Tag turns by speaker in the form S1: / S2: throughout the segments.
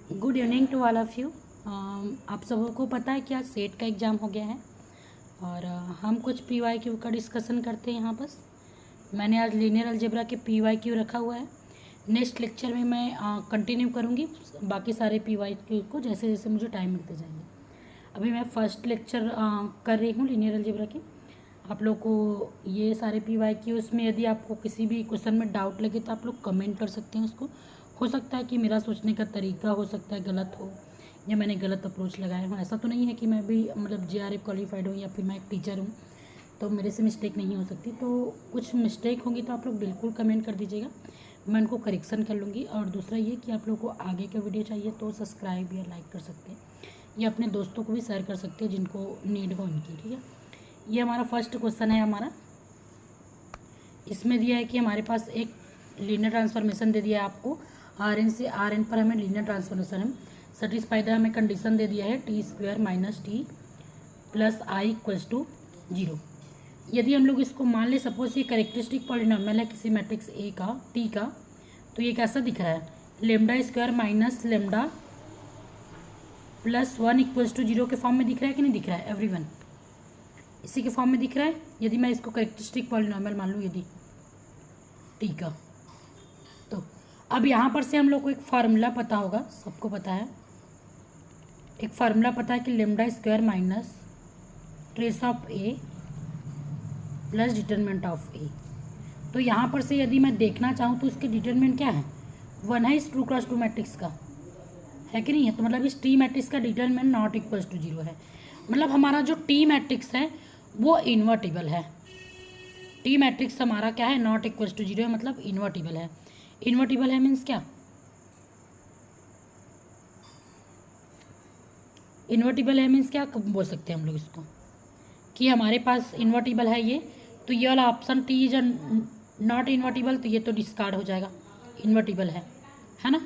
S1: Good evening to all of you. आप सबों को पता है कि आज सेट का एग्ज़ाम हो गया है और हम कुछ PYQ का डिस्कशन करते हैं यहाँ बस। मैंने आज लीनियर अलजेब्रा के PYQ रखा हुआ है। नेक्स्ट लेक्चर में मैं कंटिन्यू करूँगी बाकी सारे PYQ को जैसे जैसे मुझे टाइम मिलते जाएंगे। अभी मैं फर्स्ट लेक्चर कर रही हूँ लीनियर अलजेब्रा के। आप लोग को ये सारे PYQ में यदि आपको किसी भी क्वेश्चन में डाउट लगे तो आप लोग कमेंट कर सकते हैं उसको। हो सकता है कि मेरा सोचने का तरीका हो सकता है गलत हो या मैंने गलत अप्रोच लगाया हो। ऐसा तो नहीं है कि मैं भी मतलब JRF क्वालिफाइड हूँ या फिर मैं एक टीचर हूँ तो मेरे से मिस्टेक नहीं हो सकती। तो कुछ मिस्टेक होंगी तो आप लोग बिल्कुल कमेंट कर दीजिएगा, मैं उनको करेक्शन कर लूँगी। और दूसरा ये कि आप लोग को आगे का वीडियो चाहिए तो सब्सक्राइब या लाइक कर सकते हैं या अपने दोस्तों को भी शेयर कर सकते हैं जिनको नीड हो उनकी। ठीक है, ये हमारा फर्स्ट क्वेश्चन है हमारा। इसमें दिया है कि हमारे पास एक लीनियर ट्रांसफॉर्मेशन दे दिया है आपको Rn से Rn पर हमें लीनियर ट्रांसफॉर्मेशन है सेटिस्फाइड हमें कंडीशन दे दिया है t² - t + i = 0। यदि हम लोग इसको मान ले सपोज ये करेक्टरिस्टिक पॉलिनॉमियल है किसी मैट्रिक्स A का t का, तो ये कैसा दिख रहा है λ² - λ + 1 = 0 के फॉर्म में दिख रहा है कि नहीं दिख रहा है एवरीवन? इसी के फॉर्म में दिख रहा है। यदि मैं इसको करेक्टरिस्टिक पॉलिनॉमियल मान लूँ यदि टी का, तो अब यहाँ पर से हम लोग को एक फार्मूला पता होगा, सबको पता है, एक फार्मूला पता है कि λ² - trace of A + determinant of A। तो यहाँ पर से यदि मैं देखना चाहूँ तो उसके डिटरमिनेंट क्या है 1 है इस 2x2 मैट्रिक्स का, है कि नहीं है? तो मतलब इस T मैट्रिक्स का डिटरमिनेंट नॉट इक्वल टू 0 है। मतलब हमारा जो T मैट्रिक्स है वो इन्वर्टिबल है। T मैट्रिक्स हमारा क्या है नॉट इक्वल टू 0 है, मतलब इन्वर्टिबल है। इन्वर्टिबल है मीन्स क्या? इन्वर्टिबल है मीन्स क्या बोल सकते हैं हम लोग इसको कि हमारे पास इन्वर्टिबल है ये, तो ये वाला option T is not invertible, तो ये तो डिस्कार्ड हो जाएगा, इन्वर्टिबल है ना।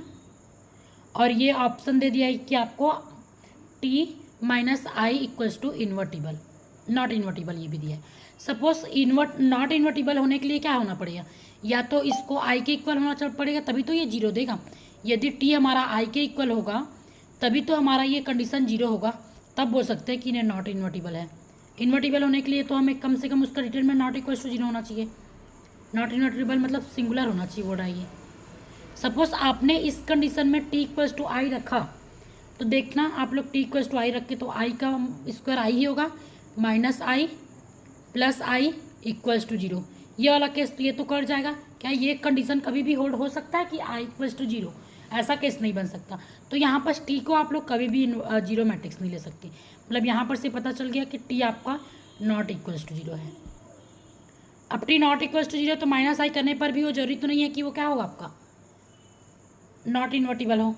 S1: और ये ऑप्शन दे दिया है कि आपको T - i = invertible, not invertible ये भी दिया है। सपोज नॉट इन्वर्टिबल होने के लिए क्या होना पड़ेगा, या तो इसको i के इक्वल होना पड़ेगा तभी तो ये 0 देगा। यदि T हमारा i के इक्वल होगा तभी तो हमारा ये कंडीशन 0 होगा, तब बोल सकते हैं कि इन्हें नॉट इन्वर्टिबल है। इन्वर्टिबल होने के लिए तो हमें कम से कम उसका डिटरमिनेंट नॉट इक्वल टू 0 होना चाहिए। नॉट इन्वर्टिबल मतलब सिंगुलर होना चाहिए वर्ड आइए। सपोज आपने इस कंडीशन में T = i रखा तो देखना आप लोग T = i रख के तो i का स्क्वायर i ही होगा -i + i = 0। ये वाला केस तो ये तो कर जाएगा। क्या ये कंडीशन कभी भी होल्ड हो सकता है कि i = 0? ऐसा केस नहीं बन सकता। तो यहाँ पर T को आप लोग कभी भी 0 मैट्रिक्स नहीं ले सकते। मतलब यहाँ पर से पता चल गया कि T आपका नॉट इक्वल टू 0 है। अब T नॉट इक्वल टू 0 तो -i करने पर भी वो जरूरी तो नहीं है कि वो क्या होगा आपका नॉट इन्वर्टिबल हो,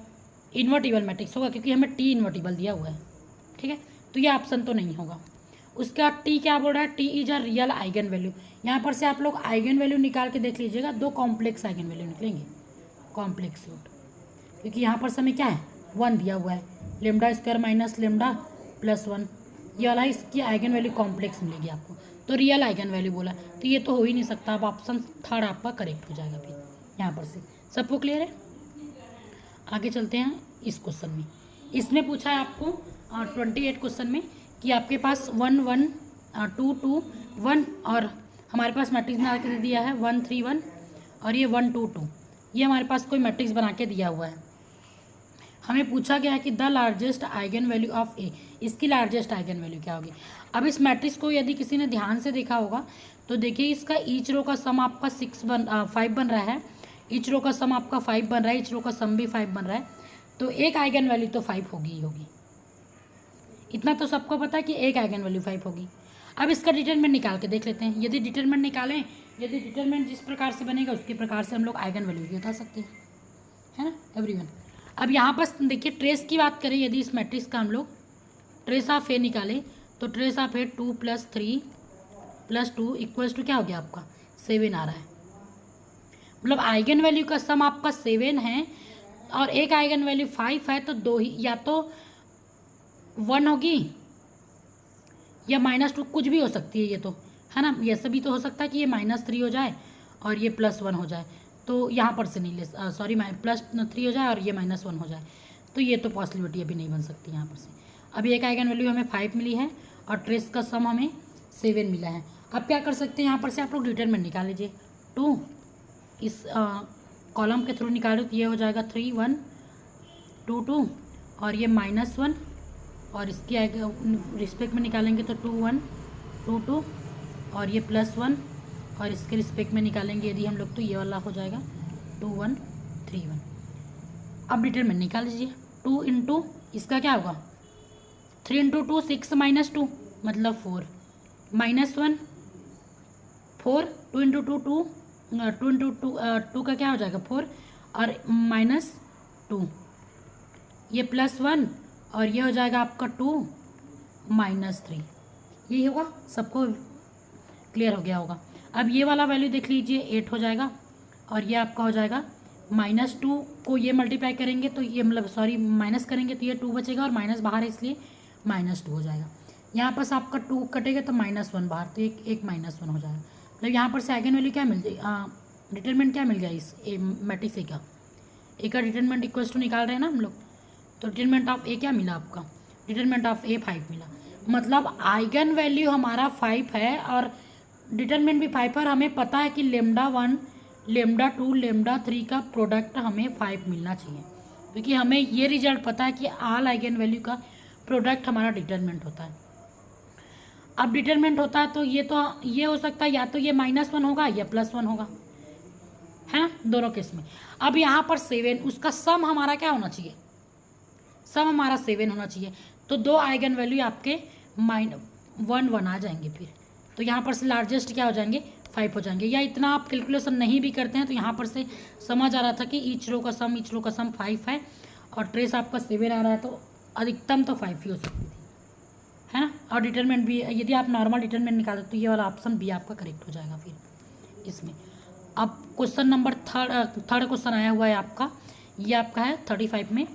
S1: इन्वर्टिबल मैट्रिक्स होगा क्योंकि हमें T इन्वर्टिबल दिया हुआ है। ठीक है, तो ये ऑप्शन तो नहीं होगा। उसके बाद T क्या बोल रहा है, T is a real eigen value. यहाँ पर से आप लोग आइगन वैल्यू निकाल के देख लीजिएगा, 2 कॉम्प्लेक्स आइगन वैल्यू निकलेंगे, कॉम्प्लेक्स रूट, क्योंकि यहाँ पर समय क्या है 1 दिया हुआ है, λ² - λ + 1, ये वाला इसकी आइगन वैल्यू कॉम्प्लेक्स मिलेगी आपको। तो रियल आइगन वैल्यू बोला तो ये तो हो ही नहीं सकता। अब ऑप्शन थर्ड आपका करेक्ट हो जाएगा फिर यहाँ पर से। सबको क्लियर है? आगे चलते हैं इस क्वेश्चन में। इसमें पूछा है आपको 28 क्वेश्चन में कि आपके पास 1 1 2 2 1 और हमारे पास मैट्रिक्स बना के दिया है 1 3 1 और ये 1 2 2, ये हमारे पास कोई मैट्रिक्स बना के दिया हुआ है। हमें पूछा गया है कि the largest eigen value of A, इसकी लार्जेस्ट आइगन वैल्यू क्या होगी। अब इस मैट्रिक्स को यदि किसी ने ध्यान से देखा होगा तो देखिए इसका ईच रो का सम आपका 5 बन रहा है, ईच रो का सम आपका 5 बन रहा है, ईच रो का सम भी 5 बन रहा है, तो एक आइगन वैल्यू तो 5 होगी ही होगी। इतना तो सबको पता है कि एक आइगन वैल्यू 5 होगी। अब इसका डिटरमिनेंट निकाल के देख लेते हैं। यदि डिटरमिनेंट निकालें, यदि डिटरमिनेंट जिस प्रकार से बनेगा उसी प्रकार से हम लोग आइगन वैल्यू भी बता सकते हैं, है ना एवरीवन। अब यहाँ पर देखिए ट्रेस की बात करें, यदि इस मैट्रिक्स का हम लोग ट्रेस ऑफ ए निकालें तो ट्रेस ऑफ ए 2 + 3 + 2 = क्या हो गया आपका 7 आ रहा है। मतलब आइगन वैल्यू का सम आपका 7 है और एक आइगन वैल्यू 5 है, तो दो ही, या तो 1 होगी या -2, कुछ भी हो सकती है ये तो, है ना। ये सभी तो हो सकता है कि ये -3 हो जाए और ये +1 हो जाए, तो यहाँ पर से नहीं ले, सॉरी +3 हो जाए और ये -1 हो जाए, तो ये तो पॉसिबिलिटी अभी नहीं बन सकती यहाँ पर से। अभी एक आइगन वैल्यू हमें 5 मिली है और ट्रेस का सम हमें 7 मिला है। अब क्या कर सकते हैं, यहाँ पर से आप लोग डिटरमिनेंट निकाल लीजिए। 2 इस कॉलम के थ्रू निकालो तो ये हो जाएगा 3 1 2 2 और ये -1 और इसकी रिस्पेक्ट में निकालेंगे तो 2 1 2 2 और ये +1 और इसके रिस्पेक्ट में निकालेंगे यदि हम लोग तो ये वाला हो जाएगा 2 1 3 1। अब डिटरमिनेंट निकाल लीजिए। 2 इंटू इसका क्या होगा 3 इंटू 2 6 -2 मतलब 4 -1 4 2 इंटू 2 2 2 इंटू 2 का क्या हो जाएगा 4 और -2 ये +1 और ये हो जाएगा आपका 2 -3। यही होगा, सबको क्लियर हो गया होगा। अब ये वाला वैल्यू देख लीजिए 8 हो जाएगा और ये आपका हो जाएगा -2 को ये मल्टीप्लाई करेंगे तो ये मतलब सॉरी माइनस करेंगे तो ये 2 बचेगा और माइनस बाहर है इसलिए -2 हो जाएगा। यहाँ पर से आपका 2 कटेगा तो -1 बाहर तो एक -1 हो जाएगा। मतलब यहाँ पर से आइगन वैल्यू क्या मिल जाए, डिटरमिनेंट क्या मिल गया इस मैट्रिक्स ए का डिटरमिनेंट इक्वल टू निकाल रहे हैं ना हम लोग, तो डिटरमिनेंट ऑफ ए क्या मिला आपका, डिटरमिनेंट ऑफ ए 5 मिला। मतलब आइगन वैल्यू हमारा 5 है और डिटरमिनेंट भी 5 है और हमें पता है कि λ1 λ2 λ3 का प्रोडक्ट हमें 5 मिलना चाहिए, क्योंकि हमें ये रिजल्ट पता है कि ऑल आइगन वैल्यू का प्रोडक्ट हमारा डिटरमिनेंट होता है। अब डिटरमिनेंट होता है तो ये हो सकता है या तो ये -1 होगा या +1 होगा, है ना, दोनों केस में। अब यहाँ पर 7 उसका सम हमारा क्या होना चाहिए, सम हमारा 7 होना चाहिए। तो 2 आइगन वैल्यू आपके -1 आ जाएंगे फिर, तो यहाँ पर से लार्जेस्ट क्या हो जाएंगे 5 हो जाएंगे। या इतना आप कैलकुलेशन नहीं भी करते हैं तो यहाँ पर से समझ आ रहा था कि ईच रो का सम 5 है और ट्रेस आपका 7 आ रहा है तो अधिकतम तो 5 ही हो सकती थी, है ना। और डिटरमिनेंट भी यदि आप नॉर्मल डिटरमिनेंट निकालते तो ये वाला ऑप्शन बी आपका करेक्ट हो जाएगा फिर इसमें। अब क्वेश्चन नंबर थर्ड क्वेश्चन आया हुआ है आपका, ये आपका है 35 में।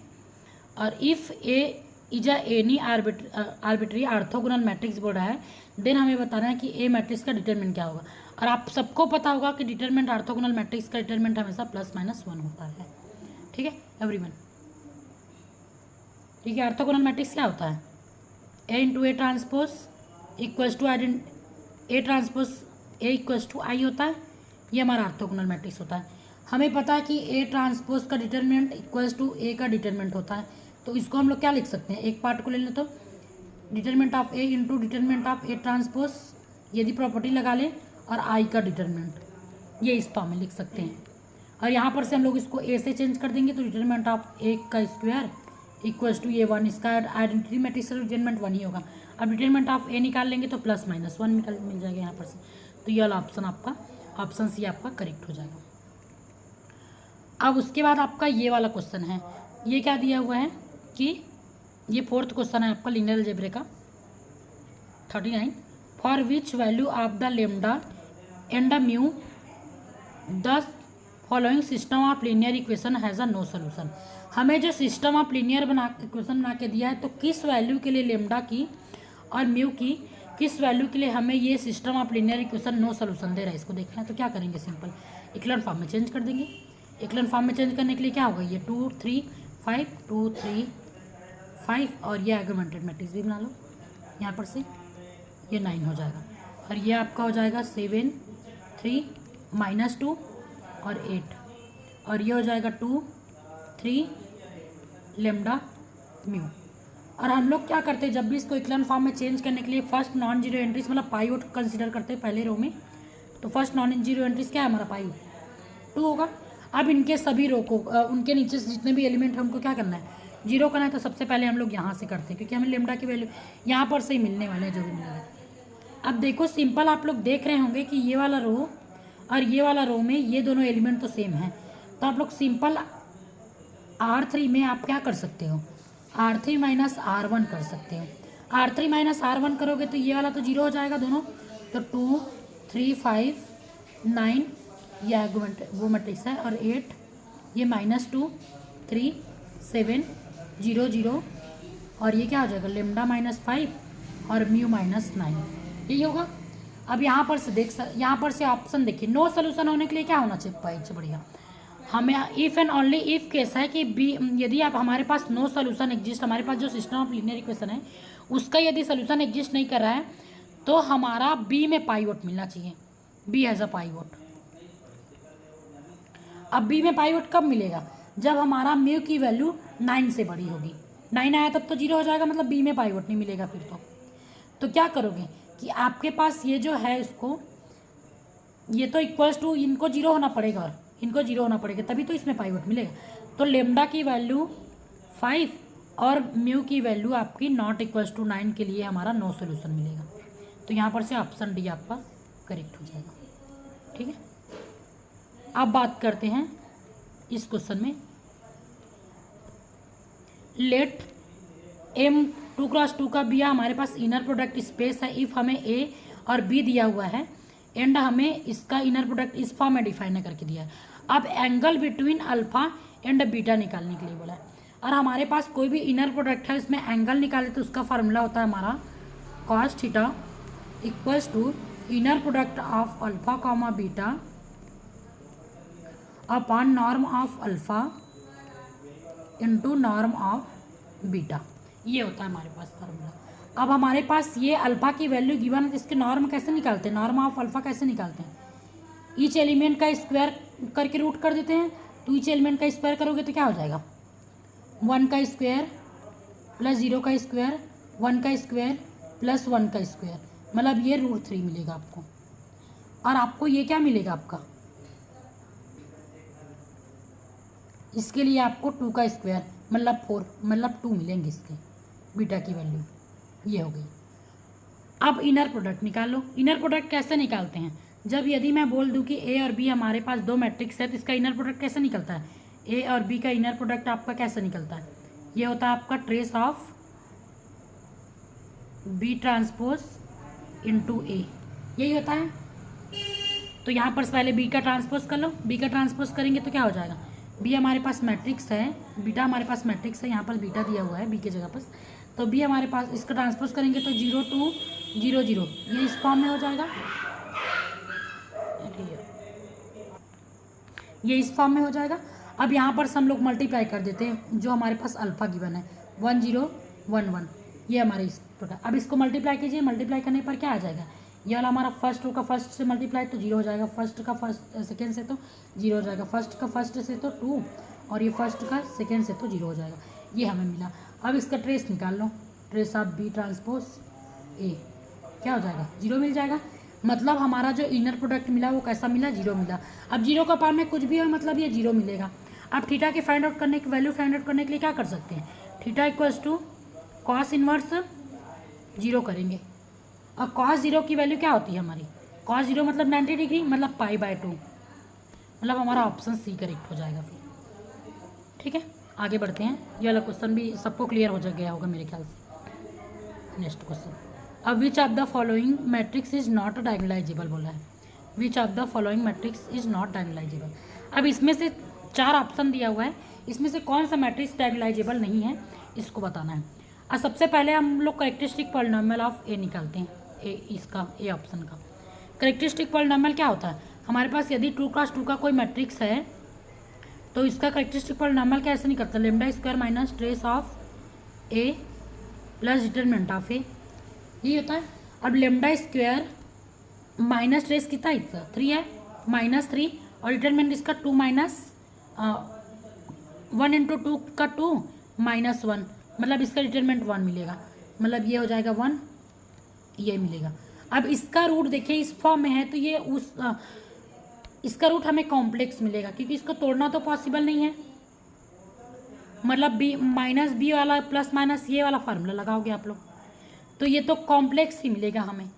S1: और if A is any arbitrary orthogonal matrix बोल रहा है, देन हमें बताना है कि ए मैट्रिक्स का डिटरमिनेंट क्या होगा। और आप सबको पता होगा कि डिटरमिनेंट ऑर्थोगोनल मैट्रिक्स का डिटरमिनेंट हमेशा +-1 होता है, ठीक है एवरीवन। ठीक है, ऑर्थोगोनल मैट्रिक्स क्या होता है, A into A transpose equals to A transpose A equals to I होता है, ये हमारा ऑर्थोगोनल मैट्रिक्स होता है। हमें पता है कि ए ट्रांसपोज का डिटरमिनेंट इक्वल्स टू ए का डिटरमिनेंट होता है, तो इसको हम लोग क्या लिख सकते हैं, एक पार्ट को ले लें तो determinant of A into determinant of A transpose यदि प्रॉपर्टी लगा लें और आई का डिटरमिनेंट, ये इस फॉर्म में लिख सकते हैं। और यहाँ पर से हम लोग इसको ए से चेंज कर देंगे तो डिटरमिनेंट ऑफ ए का स्क्वायर इक्वल्स टू A1, इसका आइडेंटिटी मैट्रिक्स का डिटरमिनेंट 1 ही होगा। अब डिटरमिनेंट ऑफ ए निकाल लेंगे तो +-1 मिल जाएगा यहाँ पर से, तो ये वाला ऑप्शन आपका ऑप्शन सी आपका करेक्ट हो जाएगा। अब उसके बाद आपका ये वाला क्वेश्चन है, ये क्या दिया हुआ है कि ये 4th क्वेश्चन है आपका लीनियर अलजेब्रा का 39, for which value of the lambda and the mu the following system of linear equation has a no solution. हमें जो सिस्टम ऑफ लीनियर इक्वेशन बना के दिया है तो किस वैल्यू के लिए लेमडा की और म्यू की किस वैल्यू के लिए हमें ये system of linear equation no solution दे रहा है, इसको देखना है तो क्या करेंगे, सिंपल इक्वेशन फॉर्म में चेंज कर देंगे। इक्वेशन फॉर्म में चेंज करने के लिए क्या होगा, ये 2 3 5 2 3 5 और ये आर्गुमेंटेड मैट्रिक्स भी बना लो, यहाँ पर से ये 9 हो जाएगा और ये आपका हो जाएगा 7 3 -2 और 8 और ये हो जाएगा 2 3 लेमडा म्यू। और हम लोग क्या करते हैं, जब भी इसको इक्वेशन फॉर्म में चेंज करने के लिए फर्स्ट नॉन जीरो एंट्रीज मतलब पाइवट कंसीडर करते हैं पहले रो में, तो फर्स्ट नॉन जीरो एंट्रीज क्या है हमारा पाइवट 2 होगा। अब इनके सभी रो को उनके नीचे से जितने भी एलिमेंट है उनको क्या करना है, 0 करना है, तो सबसे पहले हम लोग यहाँ से करते हैं क्योंकि हमें लेमडा की वैल्यू यहाँ पर से ही मिलने वाले हैं जो भी मिलेगा। अब देखो सिंपल आप लोग देख रहे होंगे कि ये वाला रो और ये वाला रो में ये दोनों एलिमेंट तो सेम है, तो आप लोग सिंपल R3 में आप क्या कर सकते हो, R3 - R1 कर सकते हो। R3 - R1 करोगे तो ये वाला तो 0 हो जाएगा दोनों, तो 2 3 5 9 ये वो मैट्रिक्स है और 8 ये -2 3 7 0 0 और ये क्या हो जाएगा लेमडा -5 और म्यू -9, यही होगा। अब यहाँ पर से यहाँ पर से ऑप्शन देखिए, नो सोल्यूशन होने के लिए क्या होना चाहिए, पाइच बढ़िया हमें if and only if case है कि बी, यदि आप हमारे पास नो सोल्यूशन एग्जिस्ट, हमारे पास जो सिस्टम ऑफ लीनियर इक्वेशन है उसका यदि सोल्यूशन एग्जिस्ट नहीं कर रहा है तो हमारा बी में पाइवोट मिलना चाहिए, बी हैज़ अ पाइवोट। अब बी में पाइवोट कब मिलेगा? जब हमारा म्यू की वैल्यू 9 से बड़ी होगी। 9 आया तब तो 0 हो जाएगा, मतलब बी में पाइवोट नहीं मिलेगा फिर तो क्या करोगे कि आपके पास ये जो है इसको, ये तो इक्वल्स टू इनको 0 होना पड़ेगा और इनको 0 होना पड़ेगा तभी तो इसमें पाइवोट मिलेगा। तो लेमडा की वैल्यू 5 और म्यू की वैल्यू आपकी नॉट इक्वल्स टू 9 के लिए हमारा नो सोल्यूशन मिलेगा। तो यहाँ पर से ऑप्शन डी आपका करेक्ट हो जाएगा। ठीक है, अब बात करते हैं इस क्वेश्चन में। लेट M2x2 का बी हमारे पास इनर प्रोडक्ट स्पेस है इफ़ हमें ए और बी दिया हुआ है एंड हमें इसका इनर प्रोडक्ट इस फॉर्म में डिफाइन करके दिया है। अब angle between alpha and beta निकालने के लिए बोला है और हमारे पास कोई भी इनर प्रोडक्ट है इसमें एंगल निकाले तो उसका फार्मूला होता है हमारा cos theta equals to inner product of alpha comma beta upon norm of alpha into norm of beta. ये होता है हमारे पास फार्मूला। अब हमारे पास ये अल्फा की वैल्यू गिवन है, इसके नॉर्म कैसे निकालते हैं, नॉर्म ऑफ अल्फा कैसे निकालते हैं? ईच एलिमेंट का स्क्वायर करके रूट कर देते हैं। तो ईच एलिमेंट का स्क्वायर करोगे तो क्या हो जाएगा? 1 का स्क्वायर प्लस 0 का स्क्वायर, 1 का स्क्वायर प्लस 1 का स्क्वायर, मतलब ये √3 मिलेगा आपको। और आपको ये क्या मिलेगा आपका, इसके लिए आपको 2 का स्क्वायर मतलब 4 मतलब 2 मिलेंगे इसके बीटा की वैल्यू। ये हो गई। अब इनर प्रोडक्ट निकालो। इनर प्रोडक्ट कैसे निकालते हैं? जब यदि मैं बोल दूं कि ए और बी हमारे पास दो मैट्रिक्स है तो इसका इनर प्रोडक्ट कैसे निकलता है? ए और बी का इनर प्रोडक्ट आपका कैसे निकलता है? ये होता है आपका trace of B transpose into A, यही होता है। तो यहाँ पर पहले बी का ट्रांसपोज कर लो। बी का ट्रांसपोज करेंगे तो क्या हो जाएगा? बी हमारे पास मैट्रिक्स है, बीटा हमारे पास मैट्रिक्स है, यहाँ पर बीटा दिया हुआ है बी की जगह पर। तो बी हमारे पास, इसका ट्रांसपोज करेंगे तो 0 2 0 0, ये इस फॉर्म में हो जाएगा, ये इस फॉर्म में हो जाएगा। अब यहाँ पर हम लोग मल्टीप्लाई कर देते हैं जो हमारे पास अल्फा गिवन है 1 0 1 1, ये हमारे इस प्रोडक्ट। अब इसको मल्टीप्लाई कीजिए, मल्टीप्लाई करने पर क्या आ जाएगा? ये वाला हमारा फर्स्ट रो का फर्स्ट से मल्टीप्लाई तो 0 हो जाएगा, फर्स्ट का फर्स्ट सेकेंड से तो 0 हो जाएगा, फर्स्ट का फर्स्ट से तो 2 और ये फर्स्ट का सेकेंड से तो 0 हो जाएगा। ये हमें मिला। अब इसका ट्रेस निकाल लो, trace of B transpose A क्या हो जाएगा? 0 मिल जाएगा। मतलब हमारा जो इनर प्रोडक्ट मिला वो कैसा मिला? 0 मिला। अब 0 का पावर में कुछ भी हो मतलब ये 0 मिलेगा। अब थीटा के फाइंड आउट करने की वैल्यू फाइंड आउट करने के लिए क्या कर सकते हैं? Theta equals to cos inverse 0 करेंगे। और कॉस 0 की वैल्यू क्या होती है हमारी? कॉस 0 मतलब 90 डिग्री, मतलब π/2, मतलब हमारा ऑप्शन सी करेक्ट हो जाएगा फिर। ठीक है, आगे बढ़ते हैं। ये वाला क्वेश्चन भी सबको क्लियर हो गया होगा मेरे ख्याल से। नेक्स्ट क्वेश्चन, अब विच of the following matrix is not diagonalisable बोला है। विच of the following matrix is not diagonalisable. अब इसमें से 4 ऑप्शन दिया हुआ है, इसमें से कौन सा मैट्रिक्स डायगोनलाइजेबल नहीं है इसको बताना है। और सबसे पहले हम लोग कैरेक्टरिस्टिक पॉलिनोमियल ऑफ ए निकालते हैं। ए, इसका ए ऑप्शन का कैरेक्टरिस्टिक पॉलिनोमियल क्या होता है? हमारे पास यदि 2x2 का कोई मैट्रिक्स है तो इसका कैरेक्टरिस्टिक पॉलिनोमियल कैसे निकलता है? Lambda square minus trace of A plus determinant of A, यही होता है। अब लेमडा स्क्वायर माइनस ट्रेस कितना है? 3 है, -3 और डिटरमिनेंट इसका 2 माइनस 1 इंटू 2 का 2 -1, मतलब इसका डिटरमिनेंट 1 मिलेगा, मतलब ये हो जाएगा 1, ये मिलेगा। अब इसका रूट देखिए इस फॉर्म में है तो ये उस इसका रूट हमें कॉम्प्लेक्स मिलेगा क्योंकि इसको तोड़ना तो पॉसिबल नहीं है, मतलब बी माइनस बी वाला प्लस माइनस ये वाला फार्मूला लगाओगे आप लोग तो ये तो कॉम्प्लेक्स ही मिलेगा हमें।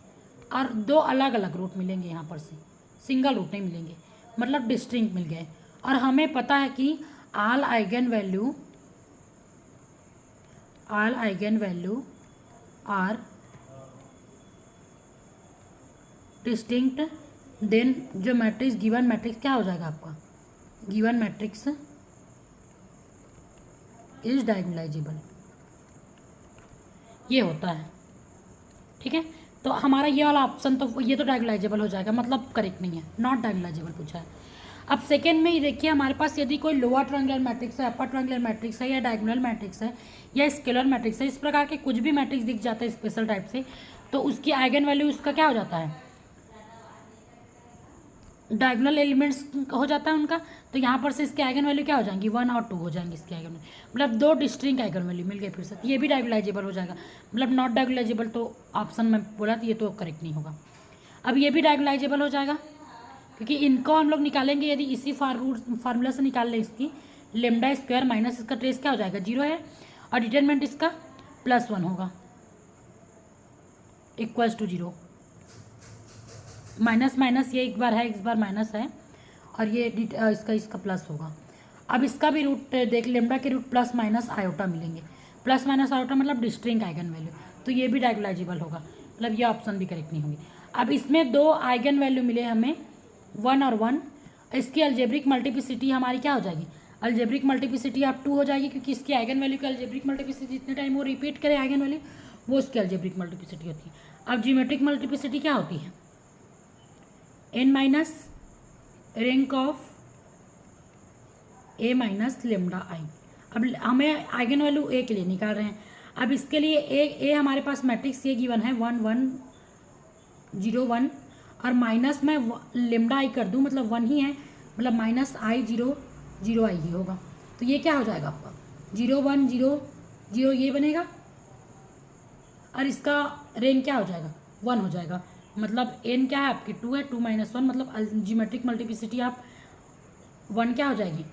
S1: और 2 अलग अलग रूट मिलेंगे यहाँ पर से, सिंगल रूट नहीं मिलेंगे, मतलब डिस्टिंक्ट मिल गए। और हमें पता है कि all eigen value are distinct, then जो मैट्रिक्स गिवन मैट्रिक्स क्या हो जाएगा आपका? गिवन मैट्रिक्स इज डायगोनलाइजेबल, ये होता है। ठीक है, तो हमारा ये वाला ऑप्शन तो ये तो डायगोनलाइजेबल हो जाएगा, मतलब करेक्ट नहीं है, नॉट डायगोनलाइजेबल पूछा है। अब सेकेंड में ही देखिए हमारे पास यदि कोई लोअर ट्रायंगुलर मैट्रिक्स है, अपर ट्रायंगुलर मैट्रिक्स है, या डायगोनल मैट्रिक्स है, या स्केलर मैट्रिक्स है, इस प्रकार के कुछ भी मैट्रिक्स दिख जाता है स्पेशल टाइप से, तो उसकी आइगन वैल्यू उसका क्या हो जाता है, डायगोनल एलिमेंट्स हो जाता है उनका। तो यहाँ पर से इसके आइगन वैल्यू क्या हो जाएंगी, 1 और 2 हो जाएंगे इसके आइगन वैल्यू, मतलब 2 डिस्टिंक्ट आइगन वैल्यू मिल गए फिर से। ये भी डायगोनलाइजेबल हो जाएगा, मतलब नॉट डायगोनलाइजेबल तो ऑप्शन में बोला तो ये तो करेक्ट नहीं होगा। अब ये भी डायगोनलाइजेबल हो जाएगा क्योंकि इनको हम लोग निकालेंगे, यदि इसी फार्मूला से निकाल लें इसकी, लेमडा स्क्वायर माइनस इसका ट्रेस क्या हो जाएगा, 0 है, और डिटरमिनेंट इसका +1 होगा इक्वल्स टू 0। माइनस माइनस ये एक बार है, एक बार माइनस है, और ये इसका प्लस होगा। अब इसका भी रूट देख, लेमडा के रूट प्लस माइनस आयोटा मिलेंगे, प्लस माइनस आयोटा मतलब डिस्टिंक्ट आइगन वैल्यू, तो ये भी डायगोनलाइजेबल होगा, मतलब ये ऑप्शन भी करेक्ट नहीं होंगे। अब इसमें 2 आइगन वैल्यू मिले हमें 1 और 1, इसकी अलजेब्रिक मल्टीप्लिसिटी हमारी क्या हो जाएगी, अलजेब्रिक मल्टीप्लिसिटी अब 2 हो जाएगी, क्योंकि इसकी आइगन वैल्यू की अलजेब्रिक मल्टीप्लिसिटी जितने टाइम वो रिपीट करे आइगन वैल्यू, वो उसकी अलजेब्रिक मल्टीप्लिसिटी होती है। अब ज्योमेट्रिक मल्टीप्लिसिटी क्या होती है, n minus rank of a minus lambda I. अब हमें आइगन वैल्यू ए के लिए निकाल रहे हैं। अब इसके लिए ए हमारे पास मैट्रिक्स ये गिवन है 1 1 0 1, और माइनस में लेमडा आई कर दूं, मतलब 1 ही है, मतलब माइनस आई 0 0 आई ही होगा। तो ये क्या हो जाएगा आपका 0 1 0 0 ये बनेगा, और इसका रैंक क्या हो जाएगा 1 हो जाएगा, मतलब n क्या है आपकी 2 है, 2 माइनस 1, मतलब ज्योमेट्रिक मल्टीप्लिसिटी आप 1 क्या हो जाएगी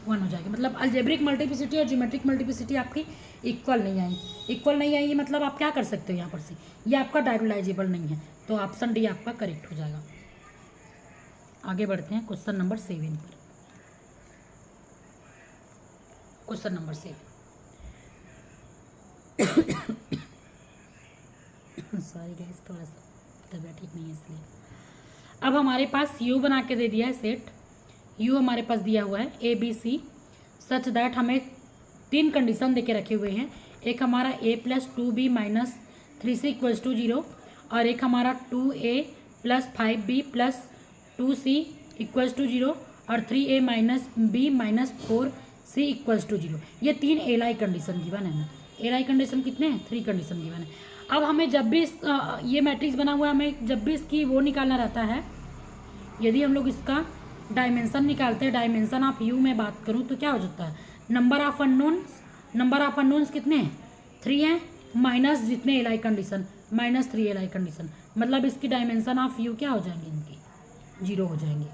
S1: 1 हो जाएगी, मतलब अलजेब्रिक मल्टीप्लिसिटी और ज्योमेट्रिक मल्टीप्लिसिटी आपकी इक्वल नहीं आई। इक्वल नहीं आई मतलब आप क्या कर सकते हो यहाँ पर से, ये आपका डायगोनलाइजेबल नहीं है, तो ऑप्शन डी आपका करेक्ट हो जाएगा। आगे बढ़ते हैं क्वेश्चन नंबर 7 पर। क्वेश्चन नंबर 7 सॉरी गाइस, थोड़ा सा तबीयत ठीक नहीं है इसलिए। अब हमारे पास यू बना के दे दिया है सेट, यू हमारे पास दिया हुआ है A B C such that, हमें 3 कंडीशन देके रखे हुए हैं। एक हमारा a + 2b - 3c = 0, और एक हमारा 2a + 5b + 2c = 0, और 3a - b - 4c = 0। ये 3 एलाई कंडीशन गिवन है ना। एलाई कंडीशन कितने हैं, 3 कंडीशन गिवन है। अब हमें जब भी ये मैट्रिक्स बना हुआ है, हमें जब भी इसकी वो निकालना रहता है, यदि हम लोग इसका डायमेंशन निकालते हैं, डायमेंशन ऑफ यू में बात करूँ तो क्या हो जाता है, नंबर ऑफ अननोन्स कितने हैं 3 हैं, माइनस जितने एलाई कंडीशन -3 एलाई कंडीशन, मतलब इसकी डायमेंशन ऑफ यू क्या हो जाएंगे, इनकी 0 हो जाएंगे।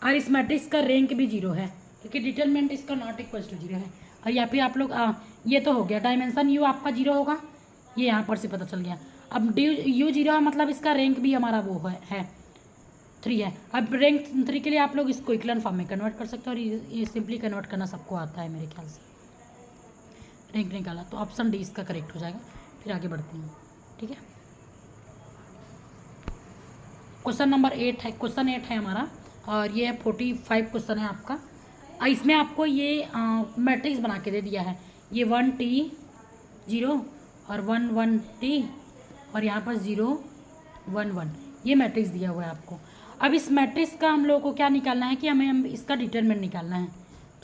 S1: और इस मैट्रिक्स का रैंक भी 0 है, क्योंकि डिटरमिनेंट इसका नॉट इक्वल टू 0 है। और या फिर आप लोग ये तो हो गया, डायमेंशन यू आपका 0 होगा, ये यहाँ पर से पता चल गया। अब यू 0 है, मतलब इसका रैंक भी हमारा वो है 3 है। अब रैंक 3 के लिए आप लोग इसको इक्वलेंट फॉर्म में कन्वर्ट कर सकते हो, और ये सिंपली कन्वर्ट करना सबको आता है मेरे ख्याल से। रैंक निकाला तो ऑप्शन डी इसका करेक्ट हो जाएगा। फिर आगे बढ़ते हैं, ठीक है। क्वेश्चन नंबर 8 है, क्वेश्चन 8 है हमारा, और ये 45 क्वेश्चन है आपका। इसमें आपको ये मैट्रिक्स बना के दे दिया है, ये 1T 0 और 1 1T, और यहाँ पर 0 1 1, ये मैट्रिक्स दिया हुआ है आपको। अब इस मैट्रिक्स का हम लोगों को क्या निकालना है कि हमें इसका डिटरमिनेंट निकालना है।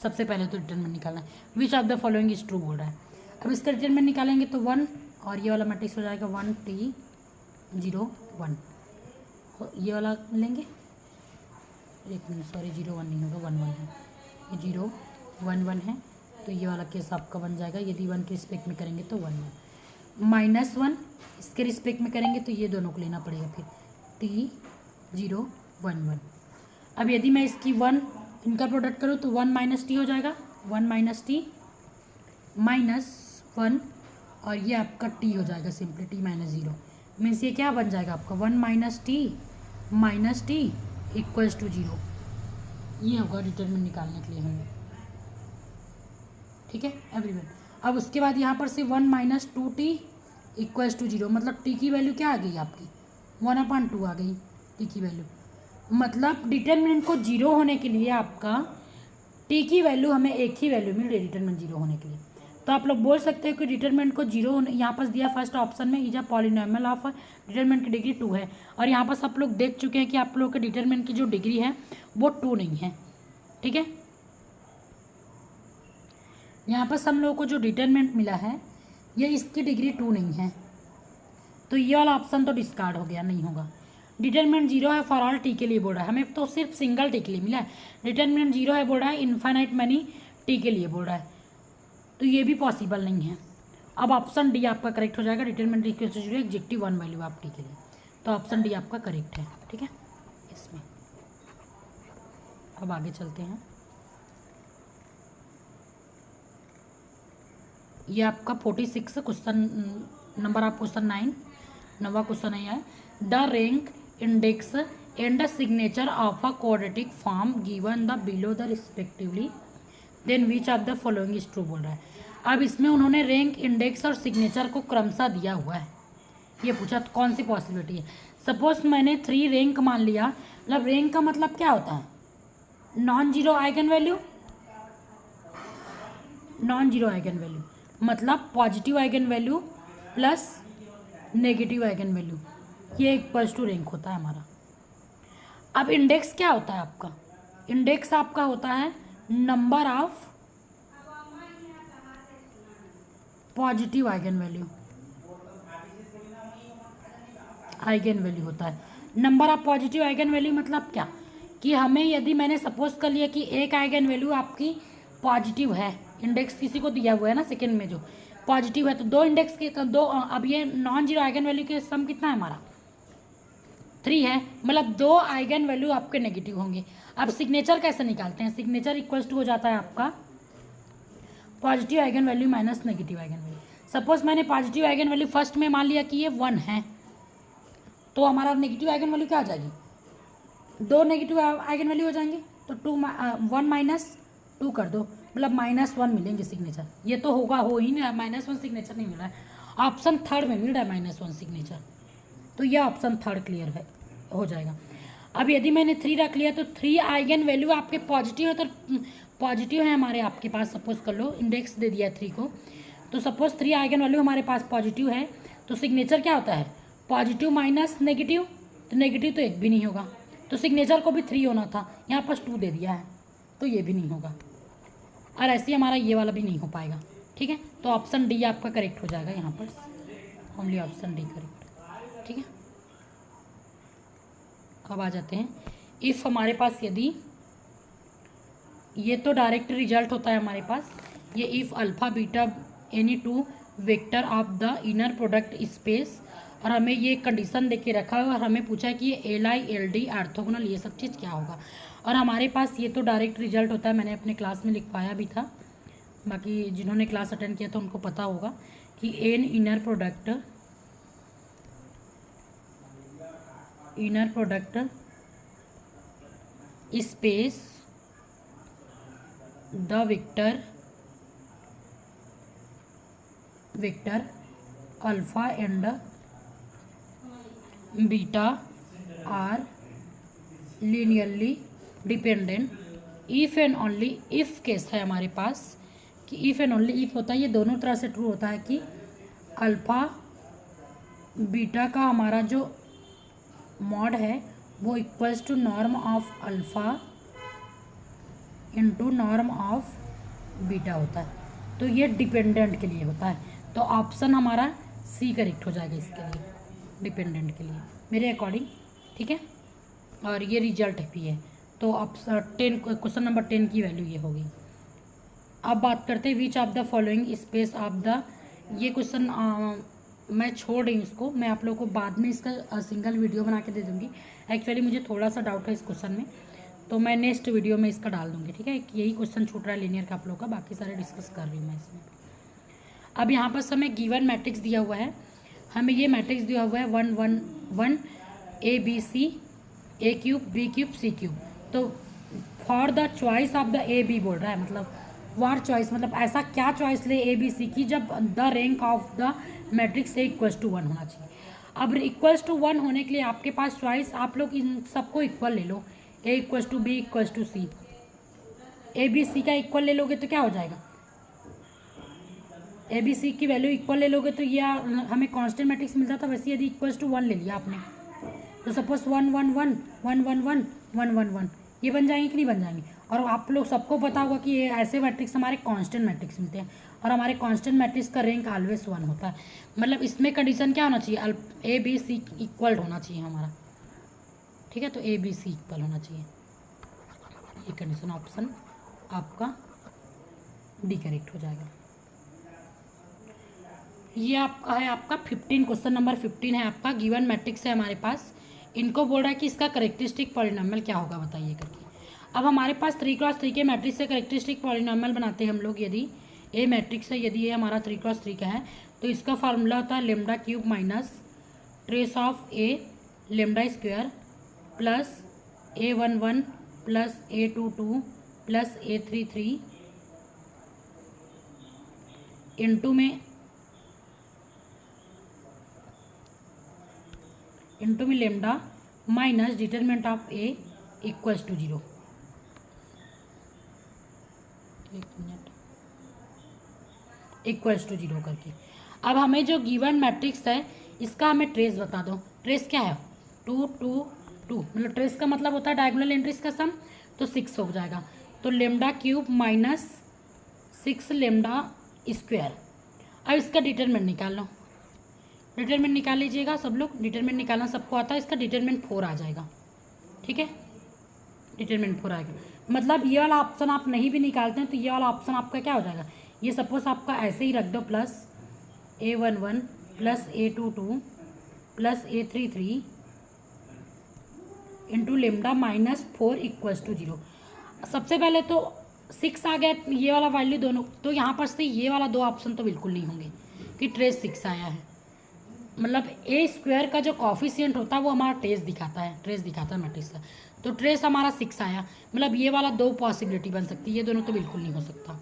S1: सबसे पहले तो डिटरमिनेंट निकालना है, विच of the following is true बोल रहा है। अब इसका डिटरमिनेंट निकालेंगे तो 1, और ये वाला मैट्रिक्स हो जाएगा 1T 0 1, ये वाला लेंगे, एक मिनट सॉरी 0 1 नहीं होगा, 1 1 है, ये 0 1 1 है, तो ये वाला केस आपका बन जाएगा। यदि 1 के रिस्पेक्ट में करेंगे तो 1 1, -1 इसके रिस्पेक्ट में करेंगे तो ये दोनों को लेना पड़ेगा, फिर T 0 1 1। अब यदि मैं इसकी 1 इनका प्रोडक्ट करूँ तो 1 - T हो जाएगा, 1 - T -1, और ये आपका T हो जाएगा सिंपली T - 0, मीन्स ये क्या बन जाएगा आपका 1 - T = 0। ये होगा डिटरमिनेंट निकालने के लिए हमें, ठीक है एवरीवन। अब उसके बाद यहाँ पर से 1 - 2T = 0, मतलब T की वैल्यू क्या आ गई आपकी 1/2 आ गई T की वैल्यू। मतलब डिटरमिनेंट को 0 होने के लिए आपका T की वैल्यू हमें एक ही वैल्यू मिल रही है डिटरमिनेंट 0 होने के लिए। तो तो आप लोग बोल सकते हो कि डिटरमिनेंट को 0 यहाँ पर दिया फर्स्ट ऑप्शन में, is a polynomial of determinant की डिग्री 2 है। और यहाँ पर आप लोग देख चुके हैं कि आप लोग के डिटरमिनेंट की जो डिग्री है वो 2 नहीं है। ठीक है, यहाँ पर हम लोगों को जो डिटरमिनेंट मिला है ये इसकी डिग्री 2 नहीं है, तो ये वाला ऑप्शन तो डिस्कार्ड हो गया, नहीं होगा। डिटरमिनेंट 0 है फॉर ऑल टी के लिए बोल रहा है, हमें तो सिर्फ सिंगल टी के लिए मिला है। डिटरमिनेंट 0 है बोल रहा है इनफाइनाइट मैनी टी के लिए बोल रहा है, तो ये भी पॉसिबल नहीं है। अब ऑप्शन डी आपका करेक्ट हो जाएगा, determinant equal to 0 exactly 1 value आप टी के लिए, तो ऑप्शन डी आपका करेक्ट है। ठीक है, इसमें अब आगे चलते हैं। ये आपका 46 क्वेश्चन नंबर ऑफ क्वेश्चन 9 नवा क्वेश्चन है। The rank index and the signature of a quadratic form given the below the respectively then which of the following is true बोल रहा है। अब इसमें उन्होंने रैंक इंडेक्स और सिग्नेचर को क्रमशः दिया हुआ है, ये पूछा तो कौन सी पॉसिबिलिटी है। सपोज मैंने 3 रैंक मान लिया, मतलब रैंक का मतलब क्या होता है, non zero eigen value, non zero eigen value मतलब positive eigen value plus negative eigen value, ये इक्वल्स टू रैंक होता है हमारा। अब इंडेक्स क्या होता है आपका, इंडेक्स आपका होता है number of positive eigen value, eigen value होता है। Number of positive eigen value मतलब क्या, कि हमें यदि मैंने सपोज कर लिया कि एक आइगन वैल्यू आपकी पॉजिटिव है, इंडेक्स किसी को दिया हुआ है ना सेकंड में जो पॉजिटिव है, तो 2 इंडेक्स के तो 2, अब ये नॉन जीरो आइगन वैल्यू के सम कितना है हमारा 3 है, मतलब 2 आइगन वैल्यू आपके नेगेटिव होंगे। अब सिग्नेचर कैसे निकालते हैं, सिग्नेचर इक्वल्स टू हो जाता है आपका positive eigen value minus negative eigen value. Suppose मैंने पॉजिटिव आइगन वैल्यू फर्स्ट में मान लिया कि ये 1 है, तो हमारा नेगेटिव आइगन वैल्यू क्या आ जाएगी, 2 नेगेटिव आइगन वैल्यू हो जाएंगे, तो 1 माइनस 2 कर दो, मतलब -1 मिलेंगे सिग्नेचर। ये तो होगा, हो ही नहीं, -1 सिग्नेचर नहीं मिल रहा है, ऑप्शन थर्ड में मिल रहा है -1 सिग्नेचर, तो यह ऑप्शन थर्ड क्लियर है, हो जाएगा। अब यदि मैंने 3 रख लिया तो 3 आइगन वैल्यू आपके पॉजिटिव है, तो पॉजिटिव है हमारे आपके पास, सपोज कर लो इंडेक्स दे दिया 3 को, तो सपोज 3 आइगन वैल्यू हमारे पास पॉजिटिव है, तो सिग्नेचर क्या होता है पॉजिटिव माइनस नेगेटिव, तो नेगेटिव तो एक भी नहीं होगा, तो सिग्नेचर को भी 3 होना था, यहाँ पर 2 दे दिया है, तो ये भी नहीं होगा, और ऐसे ही हमारा ये वाला भी नहीं हो पाएगा। ठीक है, तो ऑप्शन डी आपका करेक्ट हो जाएगा, यहाँ पर ओनली ऑप्शन डी करेक्ट। ठीक है, अब आ जाते हैं इफ़ हमारे पास, यदि ये तो डायरेक्ट रिजल्ट होता है हमारे पास, ये if alpha beta any 2 vector of the inner product space, और हमें ये कंडीशन दे के रखा है और हमें पूछा है कि ये LI LD ऑर्थोगोनल ये सब चीज़ क्या होगा, और हमारे पास ये तो डायरेक्ट रिजल्ट होता है, मैंने अपने क्लास में लिखवाया भी था, बाकी जिन्होंने क्लास अटेंड किया तो उनको पता होगा कि an inner product space the vector alpha and beta are linearly dependent if and only if case है हमारे पास, कि इफ़ एंड ओनली इफ़ होता है, ये दोनों तरह से ट्रू होता है कि अल्फ़ा बीटा का हमारा जो मॉड है वो equals to norm of alpha into norm of beta होता है, तो ये डिपेंडेंट के लिए होता है, तो ऑप्शन हमारा सी करेक्ट हो जाएगा इसके लिए, डिपेंडेंट के लिए मेरे अकॉर्डिंग। ठीक है, और ये रिजल्ट भी है, तो अब 10 क्वेश्चन नंबर 10 की वैल्यू ये होगी। अब बात करते हैं विच of the following space of the, ये क्वेश्चन मैं छोड़ रही हूँ इसको, मैं आप लोगों को बाद में इसका सिंगल वीडियो बना के दे दूँगी। एक्चुअली मुझे थोड़ा सा डाउट है इस क्वेश्चन में, तो मैं नेक्स्ट वीडियो में इसका डाल दूँगी। ठीक है, यही क्वेश्चन छूट रहा है लीनियर का आप लोगों का, बाकी सारे डिस्कस कर रही हूँ मैं इसमें। अब यहाँ पर हमें गिवन मैट्रिक्स दिया हुआ है, हमें ये मैट्रिक्स दिया हुआ है 1 1 1 ABC A³ B³ C³, तो for the choice of the AB बोल रहा है, मतलब वार चॉइस, मतलब ऐसा क्या चॉइस ले ABC की जब the rank of the matrix A equals to 1 होना चाहिए। अब इक्वल्स टू 1 होने के लिए आपके पास चॉइस, आप लोग इन सबको इक्वल ले लो, A equals to B equals to C, ABC का इक्वल ले लोगे तो क्या हो जाएगा, ए बी सी की वैल्यू इक्वल ले लोगे तो ये हमें कांस्टेंट मैट्रिक्स मिलता था, वैसे यदि इक्वल्स टू 1 ले लिया आपने तो सपोज 1 1 1 1 1 1 1 1 1 ये बन जाएंगे कि नहीं बन जाएंगे। और आप लोग सबको पता होगा कि ये ऐसे मैट्रिक्स हमारे कांस्टेंट मैट्रिक्स मिलते हैं और हमारे कांस्टेंट मैट्रिक्स का रैंक ऑलवेज 1 होता है। मतलब इसमें कंडीशन क्या होना चाहिए, ए बी सी इक्वल होना चाहिए हमारा, ठीक है। तो ए बी सी इक्वल होना चाहिए, ये कंडीशन ऑप्शन आपका डी करेक्ट हो जाएगा। ये आपका है आपका 15 क्वेश्चन नंबर 15 है आपका। गिवन मैट्रिक्स है हमारे पास, इनको बोल रहा है कि इसका करेक्टरिस्टिक पॉलिनॉमियल क्या होगा बताइए करके। अब हमारे पास 3x3 के मैट्रिक्स से करेक्टरिस्टिक पॉलिनॉमियल बनाते हैं हम लोग। यदि ए मैट्रिक्स है, यदि ये हमारा 3x3 का है तो इसका फार्मूला होता है lambda cube minus trace of A lambda square plus A11 plus A22 plus A33 into में lambda minus determinant of A equals to 0। एक मिनट, इक्वल्स टू 0 करके। अब हमें जो गिवन मैट्रिक्स है इसका हमें ट्रेस बता दो। ट्रेस क्या है 2 2 2, मतलब ट्रेस का मतलब होता है डायगोनल एंट्रीज का सम, तो 6 हो जाएगा। तो lambda cube minus 6 lambda square. अब इसका डिटरमिनेंट निकाल लो, डिटरमिनेंट निकाल लीजिएगा सब लोग। डिटरमिनेंट निकालना सबको आता है, इसका डिटरमिनेंट 4 आ जाएगा, ठीक है। डिटरमिनेंट 4 आएगा, मतलब ये वाला ऑप्शन आप नहीं भी निकालते हैं तो ये वाला ऑप्शन आपका क्या हो जाएगा, ये सपोज आपका ऐसे ही रख दो plus A11 plus A22 plus A33 into lambda minus 4 equals to 0। सबसे पहले तो 6 आ गया ये वाला वैल्यू दोनों, तो यहाँ पर से ये वाला 2 ऑप्शन तो बिल्कुल नहीं होंगे कि ट्रेस 6 आया है। मतलब ए स्क्वायर का जो कॉफिशिएंट होता है वो हमारा ट्रेस दिखाता है मैट्रिक्स का, तो ट्रेस हमारा 6 आया। मतलब ये वाला 2 पॉसिबिलिटी बन सकती है, ये दोनों तो बिल्कुल नहीं हो सकता।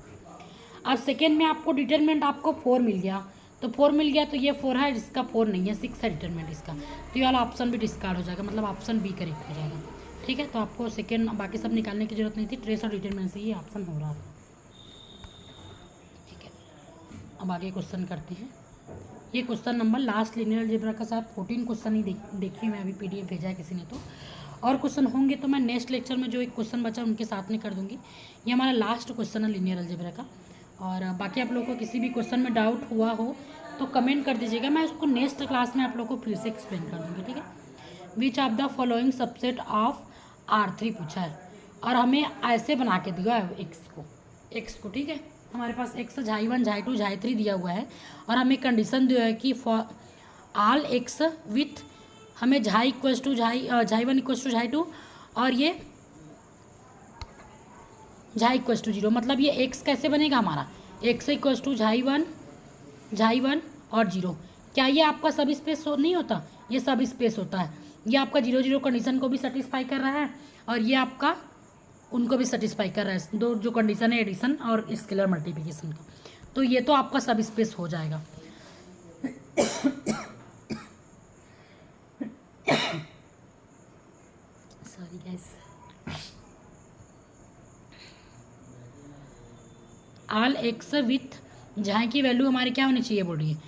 S1: अब सेकेंड में आपको डिटरमिनेंट आपको 4 मिल गया, तो 4 मिल गया तो ये 4 है, इसका 4 नहीं है, 6 है डिटरमिनेंट इसका, तो ये वाला ऑप्शन भी डिस्कार्ड हो जाएगा, मतलब ऑप्शन बी करेक्ट हो जाएगा, ठीक है। तो आपको सेकेंड बाकी सब निकालने की जरूरत नहीं थी, ट्रेस और डिटरमिनेंट से ये ऑप्शन हो रहा था, ठीक है। अब आगे क्वेश्चन करते हैं। ये question number last linear algebra का साथ 14 क्वेश्चन ही देखी मैं अभी, PDF भेजा है किसी ने तो, और क्वेश्चन होंगे तो मैं नेक्स्ट लेक्चर में जो एक क्वेश्चन बचा उनके साथ में कर दूंगी। ये हमारा लास्ट क्वेश्चन है लिनियर अलजेब्रा का। और बाकी आप लोगों को किसी भी क्वेश्चन में डाउट हुआ हो तो कमेंट कर दीजिएगा, मैं उसको नेक्स्ट क्लास में आप लोगों को फिर से एक्सप्लेन कर दूँगी, ठीक है। विच of the following subset of R3 पूछा है और हमें ऐसे बना के दिया है एक्स को, ठीक है। हमारे पास एक्स झाई 1 झाई 2 झाई 3 दिया हुआ है और हमें कंडीशन दिया है कि फॉर ऑल एक्स विथ हमें झाई equals to Zai 1 equals to झाई 2 और ये झाई इक्वल्स टू 0। मतलब ये एक्स कैसे बनेगा हमारा, एक्स इक्वल्स टू झाई 1 और 0। क्या ये आपका सब स्पेस नहीं होता, ये सब स्पेस होता है। ये आपका 0 0 कंडीशन को भी सेटिस्फाई कर रहा है और ये आपका उनको भी सेटिस्फाई कर रहा है, दो जो कंडीशन है एडिशन और स्केलर मल्टीप्लिकेशन का, तो ये तो आपका सब स्पेस हो जाएगा। Sorry guys. All X with झाई की वैल्यू हमारी क्या होनी चाहिए बोल रही है,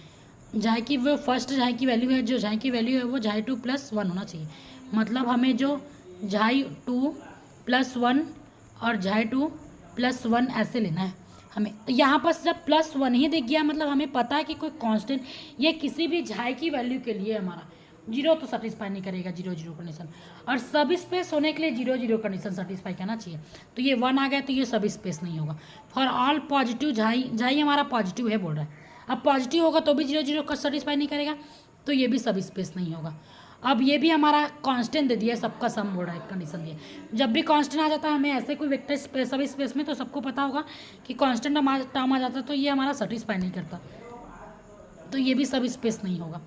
S1: झाई की वो फर्स्ट झाई की वैल्यू है, जो झाई की वैल्यू है वो झाई 2 + 1 होना चाहिए। मतलब हमें जो झाई 2 + 1 और झाई 2 + 1 ऐसे लेना है हमें। तो यहाँ पर जब +1 ही दिख गया मतलब हमें पता है कि कोई कांस्टेंट, ये किसी भी झाई की वैल्यू के लिए हमारा 0 तो सेटिस्फाई नहीं करेगा, 0 0 कंडीशन, और सब स्पेस होने के लिए 0 0 कंडीशन सेटिस्फाई करना चाहिए। तो ये 1 आ गया तो ये सब स्पेस नहीं होगा। फॉर ऑल पॉजिटिव झाई हमारा पॉजिटिव है बोल रहा है, अब पॉजिटिव होगा तो भी 0 0 का सेटिस्फाई नहीं करेगा, तो ये भी सब स्पेस नहीं होगा। अब ये भी हमारा कांस्टेंट दे दिया, सबका सम बोल रहा है, कंडीशन दिया। जब भी कांस्टेंट आ जाता है हमें ऐसे कोई वेक्टर स्पेस सब स्पेस में, तो सबको पता होगा कि कांस्टेंट टर्म आ जाता है तो ये हमारा सेटिस्फाई नहीं करता, तो ये भी सब स्पेस नहीं होगा।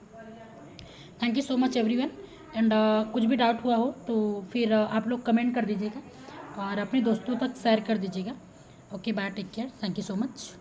S1: Thank you so much everyone. And कुछ भी डाउट हुआ हो तो फिर आप लोग कमेंट कर दीजिएगा और अपने दोस्तों तक शेयर कर दीजिएगा। Okay bye, take care, thank you so much.